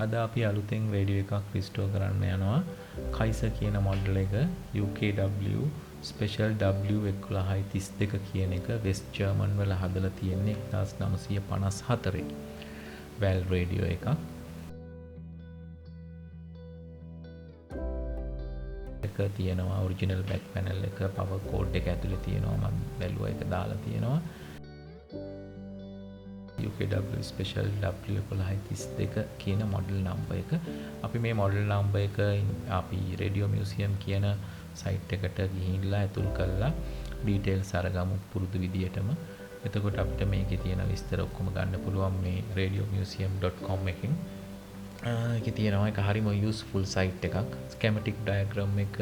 අද අපි අලුතෙන් රේඩියෝ එකක් රිස්ටෝර් කරන්න යනවා. Kaiser කියන මොඩල් එක UKW Spezial w1132 කියන එක වෙස්ට් ජර්මන් වල හදලා තියෙන්නේ 1954 වැල් රේඩියෝ එකක්. එක තියෙනවා ඔරිජිනල් බෑක් පැනල් එක පවර් කෝඩ් එක ඇතුලේ තියෙනවා. මම බැලුවා ඒක දාලා තියෙනවා. UKW Spezial w1132 කියන මොඩල් නම්බර් එක. අපි මේ මොඩල් නම්බර් එක අපි රේඩියෝ මියුසියම් කියන සයිට් එකට ගිහිල්ලා ඇතුල් කරලා ඩීටේල්ස් අරගමු පුරුදු විදියටම. එතකොට අපිට මේකේ තියෙන විස්තර ඔක්කොම ගන්න පුළුවන් මේ radiomuseum.com එකෙන්. ඒකේ තියෙනවා ඒක හරිම යූස්ෆුල් සයිට් එකක්. ස්කෙමැටික් ඩයග්‍රෑම් එක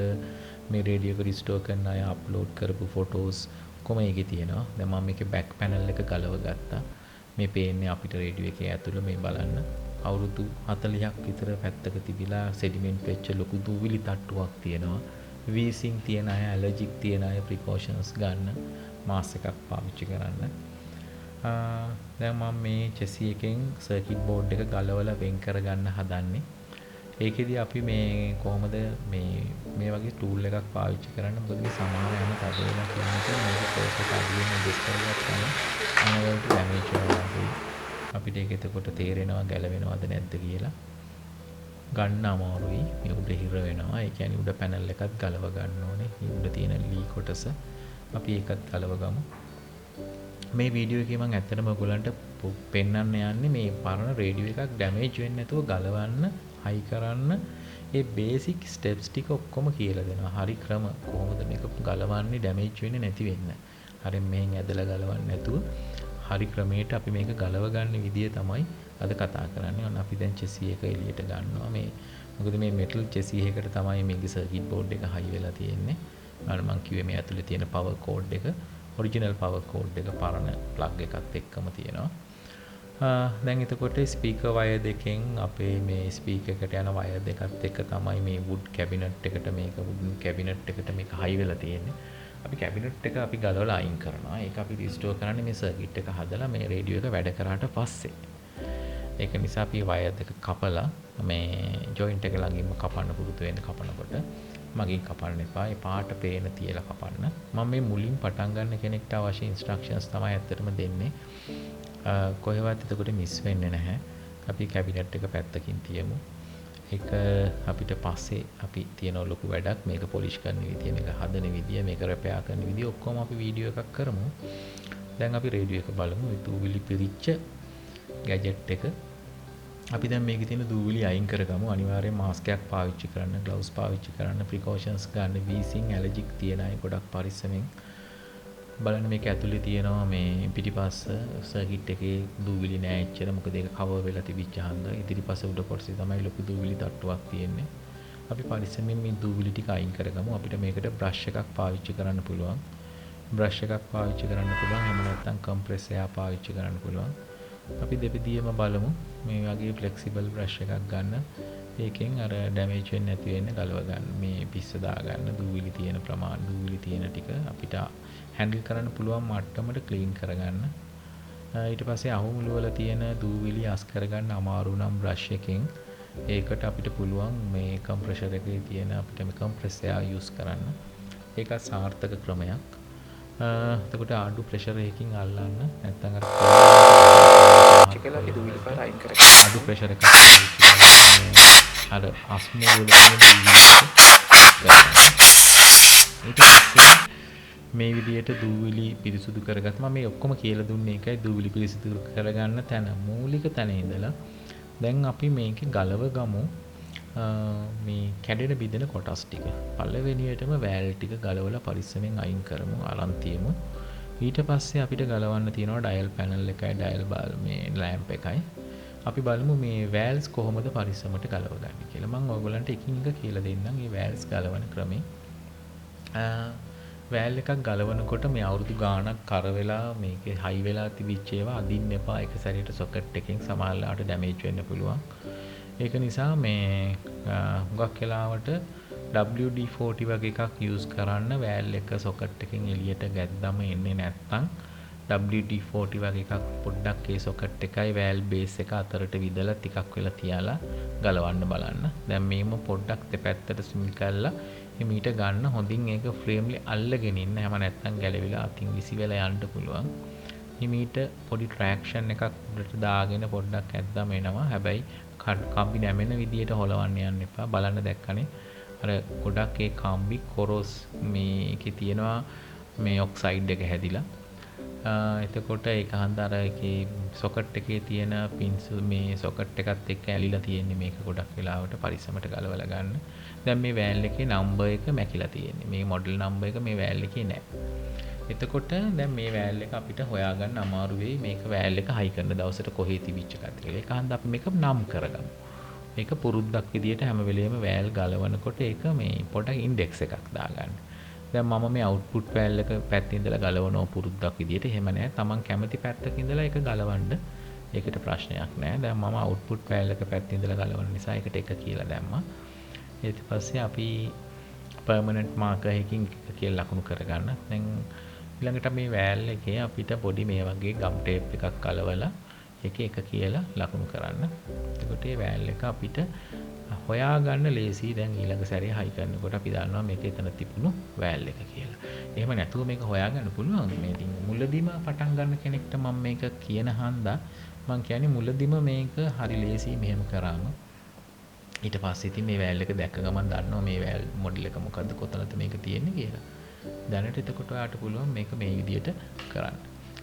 මේ රේඩියෝ එක රිස්ටෝර් කරන අය අප්ලෝඩ් කරපු ෆොටෝස් කොහොම ඒකේ තියෙනවා. දැන් මම මේකේ බෑක් පැනල් එක ගලව ගත්තා. මේ පේන්නේ අපිට රේඩියෝ එකේ ඇතුළේ මේ බලන්න අවුරුදු 40ක් විතර පැත්තක තිබිලා සෙඩිමන්ට් වෙච්ච ලොකු දූවිලි තට්ටුවක් තියෙනවා. වීසිං තියෙන අය, ඇලර්ජික් තියෙන අය ප්‍රිකෝෂන්ස් ගන්න මාස් එකක් පාවිච්චි කරන්න. දැන් මම මේ චෙසි එකෙන් සර්කිට් බෝඩ් එක ගලවලා වෙන් කරගන්න හදන්නේ. ඒකෙදි අපි මේ කොහොමද මේ වගේ ටූල් එකක් පාවිච්චි කරන්න. මොකද මේ සමාන යන තද වෙනවා කියන එක මේක ප්‍රොසෙස් අදින්න ඩිස් කරගත්තාම අනවලට ඩැමේජ් වෙනවා. අපිට ඒක එතකොට තේරෙනවා ගැලවෙනවද නැද්ද කියලා. ගන්න අමාරුයි. මේ උඩ හිර වෙනවා. ඒ කියන්නේ උඩ පැනල් එකත් ගලව ගන්න ඕනේ. උඩ තියෙන ලී කොටස අපි ඒකත් ගලව ගමු. මේ වීඩියෝ එකේ මම ඇත්තටම ඔයගොල්ලන්ට පෙන්වන්න යන්නේ මේ පරණ රේඩියෝ එකක් ඩැමේජ් වෙන්නේ නැතුව ගලවන්න, හයි කරන්න ඒ බේසික් ස්ටෙප්ස් ටික ඔක්කොම කියලා දෙනවා. හරි ක්‍රම කොහොමද මේක ගලවන්නේ ඩැමේජ් වෙන්නේ නැති වෙන්න. හරිය මෙහෙන් ඇදලා ගලවන්නේ නැතුව හරි ක්‍රමයට අපි මේක ගලව ගන්න විදිය තමයි අද කතා කරන්නේ. ඔන්න අපි දැන් චෙසි එක එළියට ගන්නවා. මොකද මේ මෙටල් චෙසි එකකට තමයි මේකේ සර්කිට් බෝඩ් එක හයි වෙලා තියෙන්නේ. මම කිව්වේ මේ ඇතුලේ තියෙන පවර් කෝඩ් එක ඔරිජිනල් පවර් කෝඩ් එක පරණ ප්ලග් එකත් එක්කම තියෙනවා. දැන් එතකොට ස්පීකර් වයර් දෙකෙන් අපේ මේ ස්පීකර් එකට යන වයර් දෙකත් එක්ක තමයි මේ වුඩ් කැබිනට් එකට වුඩන් කැබිනට් එකට මේක හයි වෙලා තියෙන්නේ. අපි කැබිනට් එක අපි ගලවලා අයින් කරනවා. ඒක අපි රිස්ටෝර් කරන්නේ මේ සර්කිට් එක හදලා මේ රේඩියෝ එක වැඩ කරාට පස්සේ. ඒක නිසා අපි වයර් දෙක කපලා මේ ජොයින්ට් එක ළඟින්ම කපන්න පුරුදු වෙන්න කපනකොට මගින් කපන්න එපා. ඒ පාට පේන තියලා කපන්න. මම මේ මුලින් පටන් ගන්න කෙනෙක්ට අවශ්‍ය ඉන්ස්ට්‍රක්ෂන්ස් තමයි ඇත්තටම දෙන්නේ. කොහෙවත් එතකොට මිස් වෙන්නේ නැහැ. අපි කැබිනට් එක පැත්තකින් තියමු. ඒක අපිට පස්සේ අපි තියෙන ලොකු වැඩක් මේක පොලිෂ් කරන විදිය, මේක හදන විදිය, මේක රෙපෙයාර් කරන විදිය ඔක්කොම අපි වීඩියෝ එකක් කරමු. දැන් අපි රේඩියෝ එක බලමු. මේ දූවිලි පිරිච්ච ගැජට් එක. අපි දැන් මේකේ තියෙන දූවිලි අයින් කරගමු. අනිවාර්යෙන් මාස්ක් එකක් පාවිච්චි කරන්න, ග්ලව්ස් පාවිච්චි කරන්න, ප්‍රිකෝෂන්ස් ගන්න. වීසිං ඇලර්ජික් තියෙන අය ගොඩක් පරිස්සමෙන් බලන්න. මේක ඇතුලේ තියෙනවා මේ පිටිපස්ස සර්කිට් එකේ දූවිලි නෑ එච්චර. මොකද ඒක කවර් වෙලා තිබිච්ච හන්ද. ඉදිරිපස්ස උඩ කොටසේ තමයි ලොකු දූවිලි තට්ටුවක් තියෙන්නේ. අපි පරිස්සමෙන් මේ දූවිලි ටික අයින් කරගමු. අපිට මේකට බ්‍රෂ් එකක් පාවිච්චි කරන්න පුළුවන්. බ්‍රෂ් එකක් පාවිච්චි කරන්න පුළුවන්. එහෙම නැත්නම් කම්ප්‍රෙස් එයා පාවිච්චි කරන්න පුළුවන්. අපි දෙපිටියම බලමු. මේ වගේ ෆ්ලෙක්සිබල් බ්‍රෂ් එකක් ගන්න. ඒකෙන් අර ඩැමේජ් වෙන්නේ නැති වෙන්න ගලව ගන්න. මේ පිස්ස දා ගන්න. දූවිලි තියෙන ප්‍රමාණය, දූවිලි තියෙන ටික අපිට හැන්ඩල් කරන්න පුළුවන් මට්ටමට ක්ලීන් කරගන්න. ඊට පස්සේ අහුමුළු වල තියෙන දූවිලි අස් කරගන්න අමාරු නම් බ්‍රෂ් එකෙන් ඒකට අපිට පුළුවන් මේ කම්ප්‍රෙෂර් එකේ තියෙන අපිට මේ කම්ප්‍රෙස් එයා යූස් කරන්න. ඒක සාර්ථක ක්‍රමයක්. එතකොට ආඩු ප්‍රෙෂර් එකකින් අල්ලන්න නැත්නම් චිකලා දූවිලි පාර අයින් කරගන්න. ආඩු ප්‍රෙෂර් එකක් අර අස්මෝ වල තියෙන දූවිලි මේ විදියට දූවිලි පිරිසුදු කරගත්තා. මේ ඔක්කොම කියලා දුන්නේ ඒකයි දූවිලි පිරිසුදු කරගන්න තැන මූලික තැන ඉඳලා දැන් අපි මේකේ ගලව ගමු මේ කැඩෙන බිඳෙන කොටස් ටික. පළවෙනියටම වෑල් ටික ගලවලා පරිස්සමෙන් අයින් කරමු, අරන් තියමු. ඊට පස්සේ අපිට ගලවන්න තියෙනවා ඩයල් පැනල් එකයි, ඩයල් මේ ලැම්ප් එකයි. අපි බලමු මේ වෑල්ස් කොහොමද පරිස්සමට ගලවගන්නේ කියලා. මම ඔයගොල්ලන්ට එකින් එක කියලා දෙන්නම් මේ වෑල්ස් ගලවන ක්‍රමය. වෑල් එකක් ගලවනකොට මේ අවුරුදු ගාණක් කර වෙලා මේකේ හයි වෙලා තිබිච්ච ඒවා අදින්න එපා. එක සැරේට සොකට් එකකින් සමහරවිට ඩැමේජ් වෙන්න පුළුවන්. ඒක නිසා මේ හුඟක් වෙලාවට WD-40 වගේ එකක් යූස් කරන්න. වෑල් එක සොකට් එකකින් එළියට ගැද්දම එන්නේ නැත්නම් WD-40 වගේ එකක් පොඩ්ඩක් ඒ සොකට් එකයි වැල් බේස් එක අතරට විදලා ටිකක් වෙලා තියාලා ගලවන්න බලන්න. දැන් මේම පොඩ්ඩක් දෙපැත්තට ස්විම් කරලා හිමීට ගන්න හොඳින් ඒක ෆ්‍රේම්ලි අල්ලගෙන ඉන්න. හැම නැත්තම් ගැලවිලා අතින් විසි වෙලා යන්න පුළුවන්. හිමීට පොඩි ට්‍රැක්ෂන් එකක් උඩට දාගෙන පොඩ්ඩක් ඇද්දාම එනවා. හැබැයි කම්බි නැමෙන විදියට හොලවන්න යන්න එපා. බලන්න දැක්කනේ අර ගොඩක් ඒ කම්බි කොරස් මේකේ තියෙනවා මේ ඔක්සයිඩ් එක හැදිලා. එතකොට ඒක හන්ද අර එකේ සොකට් එකේ තියෙන පින්ස් මේ සොකට් එකත් එක්ක ඇලිලා තියෙන්නේ මේක ගොඩක් වෙලාවට පරිස්සමට ගලවලා ගන්න. දැන් මේ වෑල් එකේ නම්බර් එක මැකිලා තියෙන්නේ. මේ මොඩල් නම්බර් එක මේ වෑල් එකේ නැහැ. එතකොට දැන් මේ වෑල් එක අපිට හොයාගන්න අමාරු වෙයි මේක වෑල් එක හයි කරන දවසට කොහේ තිබිච්ච එකද කියලා. ඒක හන්ද අපි මේක නම් කරගමු. මේක පුරුද්දක් විදියට හැම වෙලෙම වෑල් ගලවනකොට ඒක මේ පොඩක් ඉන්ඩෙක්ස් එකක් දාගන්න. දැන් මම මේ අවුට්පුට් වෑල් එක පැත්තේ ඉඳලා ගලවනවා පුරුද්දක් විදියට. එහෙම නැහැ. Taman කැමති පැත්තක ඉඳලා ඒක ගලවන්න. ඒකට ප්‍රශ්නයක් නැහැ. දැන් මම අවුට්පුට් වෑල් එක පැත්තේ ඉඳලා ගලවන නිසා ඒකට 1 කියලා දැම්මා. ඊට පස්සේ අපි permanent marker එකකින් 1 කියලා ලකුණු කරගන්න. දැන් ඊළඟට මේ වෑල් එකේ අපිට පොඩි මේ වගේ ගම් ටේප් එකක් කලවලා ඒකේ 1 කියලා ලකුණු කරන්න. එතකොට මේ වෑල් එක අපිට හොයාගන්න ලේසි. දැන් ඊළඟ සැරේ හයි කරනකොට අපි දන්නවා මේක එතන තිබුණු වෑල් එක කියලා. එහෙම නැතුව මේක හොයාගන්න පුළුවන්. මේ ඉතින් මුලදීම පටන් ගන්න කෙනෙක්ට මම මේක කියන හන්දා මම කියන්නේ මුලදීම මේක හරි ලේසි මෙහෙම කරාම. ඊට පස්සේ ඉතින් මේ වෑල් එක දැක්ක ගමන් දන්නවා මේ වෑල් මොඩල් එක මොකද්ද කොතනද මේක තියෙන්නේ කියලා. දැනට එතකොට ඔයාලට පුළුවන් මේක මේ විදියට කරන්න.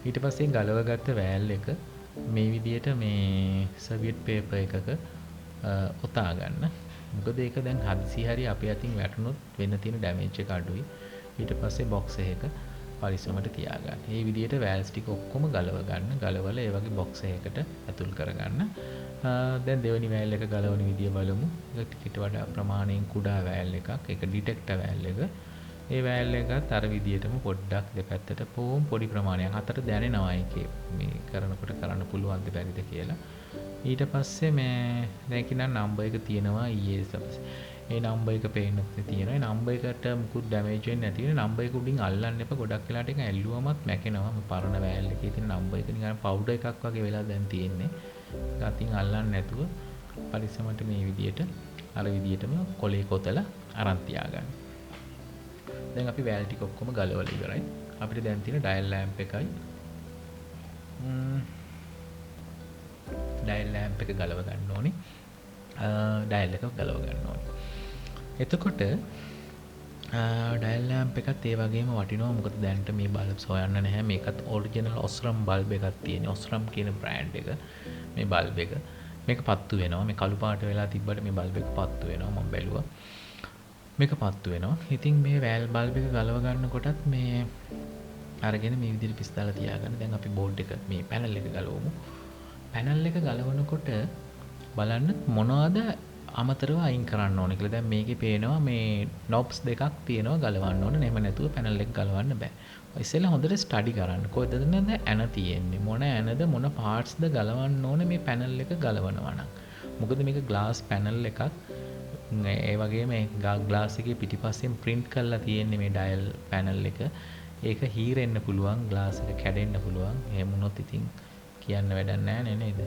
ඊට පස්සේ ගලවගත්ත වෑල් එක මේ විදියට මේ සර්වියට් පේපර් එකක ඔතා ගන්න. මොකද ඒක දැන් හදිසි හරි අපේ අතින් වැටුනොත් වෙන්න තියෙන ඩැමේජ් එක අඩුයි. ඊට පස්සේ බොක්ස් එකක පරිස්සමට තියාගන්න. මේ විදියට වෑල්ස් ටික ඔක්කොම ගලව ගන්න. ගලවලා ඒ වගේ බොක්ස් එකකට ඇතුල් කරගන්න. දැන් දෙවෙනි වෑල් එක ගලවන විදිය බලමු. ඒක ටිකට වඩා ප්‍රමාණයෙන් කුඩා වෑල් එකක්. ඒක ඩිටෙක්ටර් වෑල් එක. ඒ වෑල් එකත් අර විදියටම පොඩ්ඩක් දෙපැත්තට පොඩි ප්‍රමාණයක් අතට දැනෙනවා ඒකේ මේ කරනකොට කරන්න පුළුවන්ද බැරිද කියලා. ඊට පස්සේ මේ දැන් කියන නම්බර් එක තියෙනවා ඒ නම්බර් එක පේන්නත් තියෙනවා. ඒ නම්බර් එකට මුකුත් ඩැමේජ් වෙන්නේ නැති වෙන නම්බර් එක උඩින් අල්ලන්න එපා. ගොඩක් වෙලාට ඒක ඇල්ලුවමත් මැකෙනවා. මේ පරණ වෑල් එකේ තියෙන නම්බර් එක නිකන් පවුඩර් එකක් වගේ වෙලා දැන් තියෙන්නේ. ඒක අතින් අල්ලන්න නැතුව පරිස්සමට මේ විදියට අර විදියටම කොලේ කොතලා අරන් තියාගන්න. දැන් අපි වෑල් ටික ඔක්කොම ගලවලා ඉවරයි. අපිට දැන් තියෙන ඩයල් ලැම්ප් එකයි ඩයල් ලැම්ප් එක ගලව ගන්න ඕනේ. ඩයල් එක ගලව ගන්න ඕනේ. එතකොට ඩයල් ලැම්ප් එකත් ඒ වගේම වටිනවා. මොකද දැන්ට මේ බල්බ්ස් හොයන්න නැහැ. මේකත් ඔරිජිනල් ඔස්රම් බල්බ් එකක් තියෙන. ඔස්රම් කියන බ්‍රෑන්ඩ් එක. මේ බල්බ් එක මේක පත්තු වෙනවා. මේ කළු පාට වෙලා තිබ්බට මේ බල්බ් එක පත්තු වෙනවා. මම බැලුවා. මේක පත්තු වෙනවා. ඉතින් මේ වෑල් බල්බ් එක ගලව ගන්නකොටත් මේ අරගෙන මේ විදිහට පිස් දාලා තියාගන්න. දැන් අපි බෝඩ් එක මේ පැනල් එක ගලවමු. පැනල් එක ගලවනකොට බලන්න මොනවද අමතරව අයින් කරන්න ඕනේ කියලා. දැන් මේකේ පේනවා මේ නොබ්ස් දෙකක් තියෙනවා ගලවන්න ඕනේ. එහෙම නැතුව පැනල් එක ගලවන්න බෑ. ඉස්සෙල්ලා හොඳට ස්ටඩි කරන්න. කොහෙද නේද ඇන තියෙන්නේ? මොන ඇනද මොන පාර්ට්ස්ද ගලවන්න ඕනේ මේ පැනල් එක ගලවනවා නම්. මොකද මේක ග්ලාස් පැනල් එකක්. ඒ වගේම ග්ලාස් එකේ පිටිපස්සෙන් print කරලා තියෙන්නේ මේ ඩයල් පැනල් එක. ඒක හීරෙන්න පුළුවන්, ග්ලාස් එක කැඩෙන්න පුළුවන්. එහෙම වුණොත් ඉතින් කියන්න වැඩක් නැහැ නේද?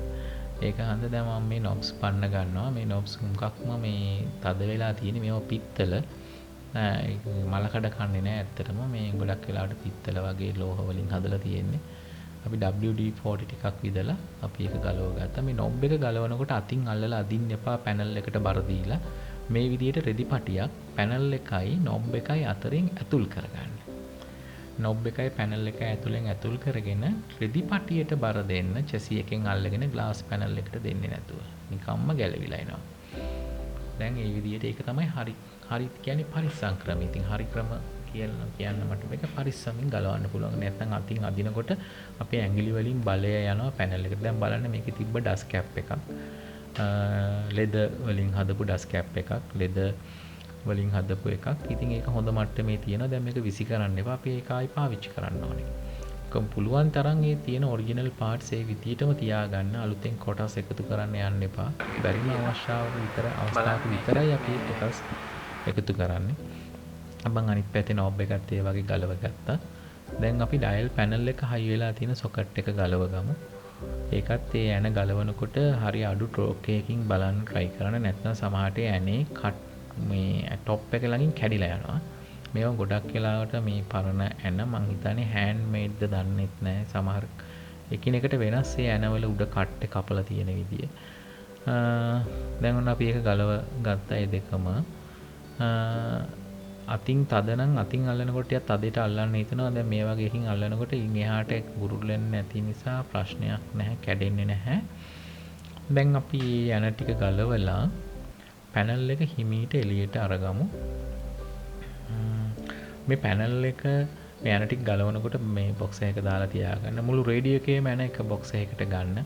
ඒක හන්ද දැන් මම මේ knobs පන්න ගන්නවා. මේ knobs මුකක්ම මේ තද වෙලා තියෙන්නේ. මේවා පිත්තල. මල කඩ කන්නේ නැහැ ඇත්තටම. මේ ගොඩක් වෙලාවට පිත්තල වගේ ලෝහ වලින් හදලා තියෙන්නේ. අපි WD-40 ටිකක් විදලා අපි ඒක ගලව ගත්තා. මේ knob එක ගලවනකොට අතින් අල්ලලා අදින්න එපා පැනල් එකට බර දීලා. මේ විදිහට රෙදි පටියක් පැනල් එකයි knob එකයි අතරින් ඇතුල් කරගන්න. knob එකයි පැනල් එකයි ඇතුලෙන් ඇතුල් කරගෙන රෙදි පටියට බර දෙන්න chassis එකෙන් අල්ලගෙන glass panel එකට දෙන්නේ නැතුව. නිකම්ම ගැලවිලා එනවා. දැන් මේ විදිහට ඒක තමයි හරි කියන්නේ පරිස්සම් ක්‍රම. ඉතින් හරි ක්‍රම කියලා කියන්න මට මේක පරිස්සමින් ගලවන්න පුළුවන්. නැත්නම් අතින් අදිනකොට අපේ ඇඟිලි වලින් බලය යනවා පැනල් එකට. දැන් බලන්න මේකේ තිබ්බ ඩස් කැප් එකක්. ලෙදර් වලින් හදපු ඩස් කැප් එකක්. ලෙදර් වලින් හදපු එකක්. ඉතින් ඒක හොඳ මට්ටමේ තියෙනවා. දැන් මේක විසි කරන්න එපා. අපි ඒක ආයි පාවිච්චි කරන්න ඕනේ. කොම් පුළුවන් තරම් මේ තියෙන ඔරිජිනල් පාර්ට්ස් ඒ විදිහටම තියාගන්න. අලුතෙන් කොටස් එකතු කරන්න යන්න එපා. බැරිම අවස්ථාවක විතරයි අපි කොටස් එකතු කරන්නේ. අබන් අනිත් පැත්තේ knob එකත් ඒ වගේ ගලව ගත්තා. දැන් අපි ඩයල් පැනල් එක හයි වෙලා තියෙන සොකට් එක ගලව ගමු. ඒකත් ඒ ඇන ගලවනකොට හරි අඩු ටෝක් එකකින් බලන්න try කරන්න. නැත්නම් සමහරට ඇනේ කට් මේ টොප් එක ළඟින් කැඩිලා යනවා. මේවා ගොඩක් වෙලාවට මේ පරණ ඇන මං හිතන්නේ හෑන්ඩ් මේඩ්ද දන්නෙත් නැහැ. සමහර එකිනෙකට වෙනස් ඒ ඇනවල උඩ කට් එක කපලා තියෙන විදිය. දැන් ඔන්න අපි ඒක ගලව ගත්තා ඒ දෙකම. අතින් තද නම් අතින් අල්ලනකොට ටිකක් තදට අල්ලන්න හිතනවා. දැන් මේ වගේ එකකින් අල්ලනකොට ඉන් එහාට බුරුල්ලෙන්නේ නැති නිසා ප්‍රශ්නයක් නැහැ, කැඩෙන්නේ නැහැ. දැන් අපි යන ටික ගලවලා පැනල් එක හිමීට එළියට අරගමු. මේ පැනල් එක මේ යන ටික ගලවනකොට මේ බොක්ස් එක දාලා තියාගන්න. මුළු රේඩියෝ එකේම යන එක බොක්ස් එකකට ගන්න.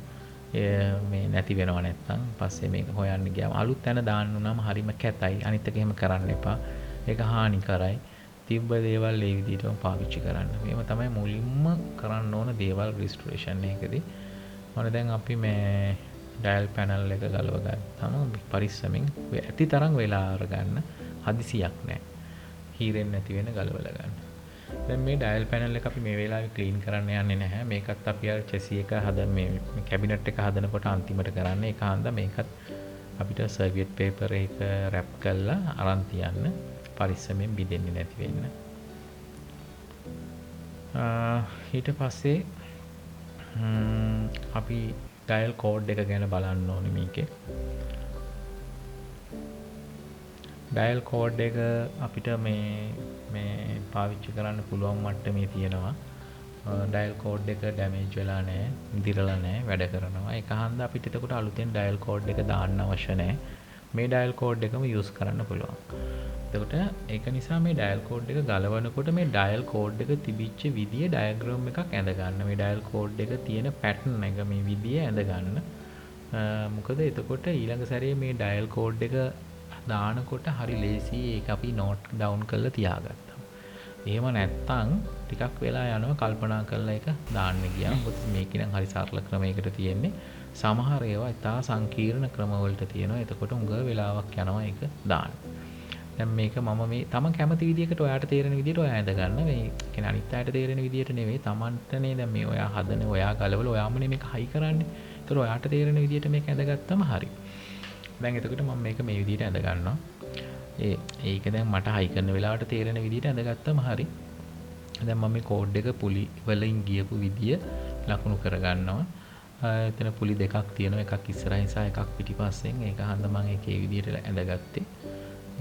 මේ නැති වෙනව නැත්තම් පස්සේ මේක හොයන්න ගියාම අලුත් යන දාන්න උනම හරිම කැතයි. අනිත් එක එහෙම කරන්න එපා. ඒක හානි කරයි. තිබ්බ දේවල් ඒ විදිහටම පාවිච්චි කරන්න. මේව තමයි මුලින්ම කරන්න ඕන දේවල් රිස්ටෝරේෂන් එකේදී. මොන දැන් අපි මේ ඩයල් පැනල් එක ගලව ගත්තාම පරිස්සමින් ඇති තරම් වෙලා අරගන්න. හදිසියක් නැහැ. හීරෙන්නේ නැති වෙන ගලවලා ගන්න. දැන් මේ ඩයල් පැනල් එක අපි මේ වෙලාවේ ක්ලීන් කරන්න යන්නේ නැහැ. මේකත් අපි අර චෙසි එක හදන මේ කැබිනට් එක හදනකොට අන්තිමට කරන්නේ. ඒක හන්ද මේකත් අපිට සර්වියට් පේපර් එක රැප් කරලා අරන් තියන්න. පරිස්සමෙන් බිඳෙන්නේ නැති වෙන්න. ඊට පස්සේ අපි ඩයල් කෝඩ් එක ගැන බලන්න ඕනේ මේකේ. ඩයල් කෝඩ් එක අපිට මේ පාවිච්චි කරන්න පුළුවන් මට්ටමේ තියෙනවා. ඩයල් කෝඩ් එක ඩැමේජ් වෙලා නැහැ, දිරලා නැහැ, වැඩ කරනවා. ඒක හන්ද අපිට එතකොට අලුතෙන් ඩයල් කෝඩ් එක දාන්න අවශ්‍ය නැහැ. මේ ඩයල් කෝඩ් එකම යූස් කරන්න පුළුවන්. එතකොට ඒක නිසා මේ ඩයල් කෝඩ් එක ගලවනකොට මේ ඩයල් කෝඩ් එක තිබිච්ච විදිය ඩයග්‍රෑම් එකක් ඇඳ ගන්න. මේ ඩයල් කෝඩ් එක තියෙන පැටර්න් එක මේ විදිය ඇඳ ගන්න. මොකද එතකොට ඊළඟ සැරේ මේ ඩයල් කෝඩ් එක දානකොට හරි ලේසි. ඒක අපි නෝට් ඩවුන් කරලා තියාගත්තා. එහෙම නැත්තම් ටිකක් වෙලා යනවා කල්පනා කරලා ඒක දාන්න ගියා. මොකද මේක නම් හරි සරල ක්‍රමයකට තියෙන්නේ. සමහර ඒවා ඉතා සංකීර්ණ ක්‍රම වලට තියෙනවා. එතකොට උඟ වෙලාවක් යනවා ඒක දාන්න. දැන් මේක මම මේ තම කැමති විදිහකට ඔයාට තේරෙන විදිහට ඔයා ඇඳ ගන්න. මේ කියන්නේ අනිත් අයට තේරෙන විදිහට නෙවෙයි. Tamanටනේ දැන් මේ ඔයා හදන ඔයා ගලවල ඔයාමනේ මේක හයි කරන්නේ. ඒතර ඔයාට තේරෙන විදිහට මේක ඇඳගත්තම හරි. දැන් එතකොට මම මේක මේ විදිහට ඇඳ ගන්නවා. ඒක දැන් මට හයි කරන වෙලාවට තේරෙන විදිහට ඇඳගත්තම හරි. දැන් මම මේ කෝඩ් එක පුලි වලින් ගියපු විදිය ලකුණු කරගන්නවා. එතන පුලි දෙකක් තියෙනවා. එකක් ඉස්සරහින් සහ එකක් පිටිපස්සෙන්. ඒක හන්ද මම ඒකේ විදිහට ඇඳගත්තේ.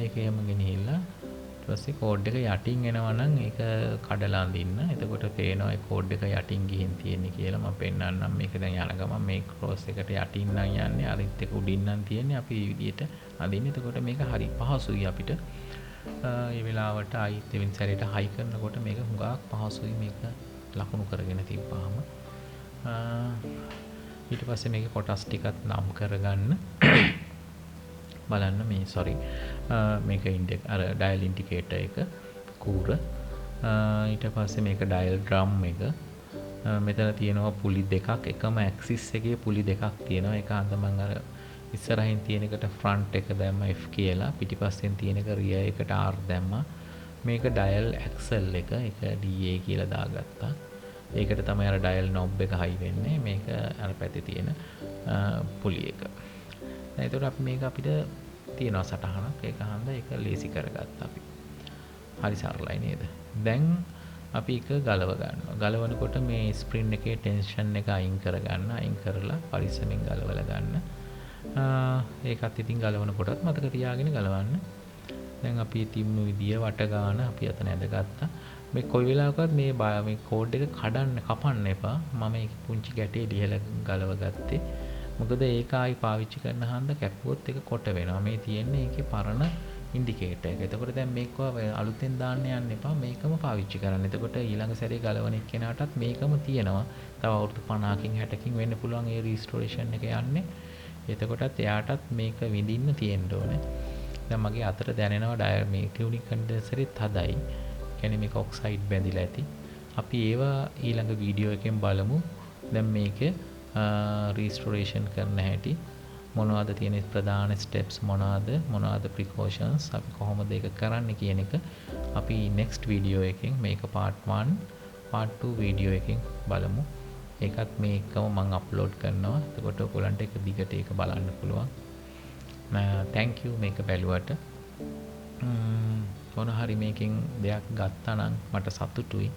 ඒක එහෙම ගෙනහිල්ලා ඊට පස්සේ කෝඩ් එක යටින් එනවා නම් ඒක කඩලා අඳින්න. එතකොට පේනවා ඒ කෝඩ් එක යටින් ගිහින් තියෙන්නේ කියලා. මම පෙන්නන්නම්. මේක දැන් යන ගමන් මේ ක්‍රොස් එකට යටින් නම් යන්නේ. අරිත් එක උඩින් නම් තියෙන්නේ. අපි මේ විදිහට අඳින්නේ. එතකොට මේක හරි පහසුයි අපිට. මේ වෙලාවට ආයි දෙවෙනි සැරේට හයි කරනකොට මේක හුඟක් පහසුයි මේක ලකුණු කරගෙන තිබ්බාම. ඊට පස්සේ මේක කොටස් ටිකක් නම් කරගන්න. බලන්න මේ මේක අර ඩයල් ඉන්ඩිකේටර් එක කූර. ඊට පස්සේ මේක ඩයල් ඩ්‍රම් එක. මෙතන තියෙනවා පුලි දෙකක්. එකම ඇක්සිස් එකේ පුලි දෙකක් තියෙනවා. ඒක අන්ද මම අර ඉස්සරහින් තියෙන එකට ෆ්‍රන්ට් එක දැම්ම F කියලා. පිටිපස්සෙන් තියෙන එක රියර් එකට R දැම්මා. මේක ඩයල් ඇක්සල් එක. ඒක DA කියලා දාගත්තා. ඒකට තමයි අර ඩයල් නොබ් එක හයි වෙන්නේ. මේක අර පැත්තේ තියෙන පුලි එක. දැන් ඒතකොට අපි මේක අපිට තියෙනවා සටහනක්. ඒක හන්ද ඒක ලේසි කරගත්තා අපි. හරි සරලයි නේද? දැන් අපි එක ගලව ගන්නවා. ගලවනකොට මේ ස්ප්‍රින් එකේ ටෙන්ෂන් එක අයින් කරගන්න. අයින් කරලා පරිස්සමෙන් ගලවලා ගන්න. ඒකත් ඉතින් ගලවනකොටත් මතක තියාගෙන ගලවන්න. දැන් අපි තිබුණු විදිය වට ගන්න අපි අතන ඇඳගත්තා. මේ කොයි වෙලාවකවත් මේ කෝඩ් එක කපන්න එපා. මම ඒක පුංචි ගැටේ ලියලා ගලව ගත්තේ. මොකද ඒක ආයි පාවිච්චි කරන හන්ද කැපුවොත් ඒක කොට වෙනවා. මේ තියෙන්නේ ඒකේ පරණ ඉන්ඩිකේටර් එක. එතකොට දැන් මේක අලුතෙන් දාන්න යන්න එපා. මේකම පාවිච්චි කරන්න. එතකොට ඊළඟ සැරේ ගලවන එක්කෙනාටත් මේකම තියෙනවා. තව අවුරුදු 50කින් 60කින් වෙන්න පුළුවන් ඒ රීස්ටෝරේෂන් එක යන්නේ. එතකොටත් එයාටත් මේක විඳින්න තියෙන්න ඕනේ. දැන් මගේ අතට දැනෙනවා මේ ටියුනින් කන්ඩෙන්සරෙත් හදයි. කියන්නේ මේක ඔක්සයිඩ් බැඳිලා ඇති. අපි ඒවා ඊළඟ වීඩියෝ එකෙන් බලමු. දැන් මේකේ රීස්ටෝරේෂන් කරන හැටි මොනවද තියෙන ප්‍රධාන ස්ටෙප්ස් මොනවද ප්‍රිකෝෂන්ස් අපි කොහොමද ඒක කරන්න කියන එක අපි next වීඩියෝ එකෙන් මේක part 1 part 2 වීඩියෝ එකකින් බලමු. ඒකත් මේ එකම මම අප්ලෝඩ් කරනවා. එතකොට ඔයගොල්ලන්ට එක දිගට ඒක බලන්න පුළුවන්. thank you මේක බැලුවට. මොන හරි මේකෙන් දෙයක් ගත්තා නම් මට සතුටුයි.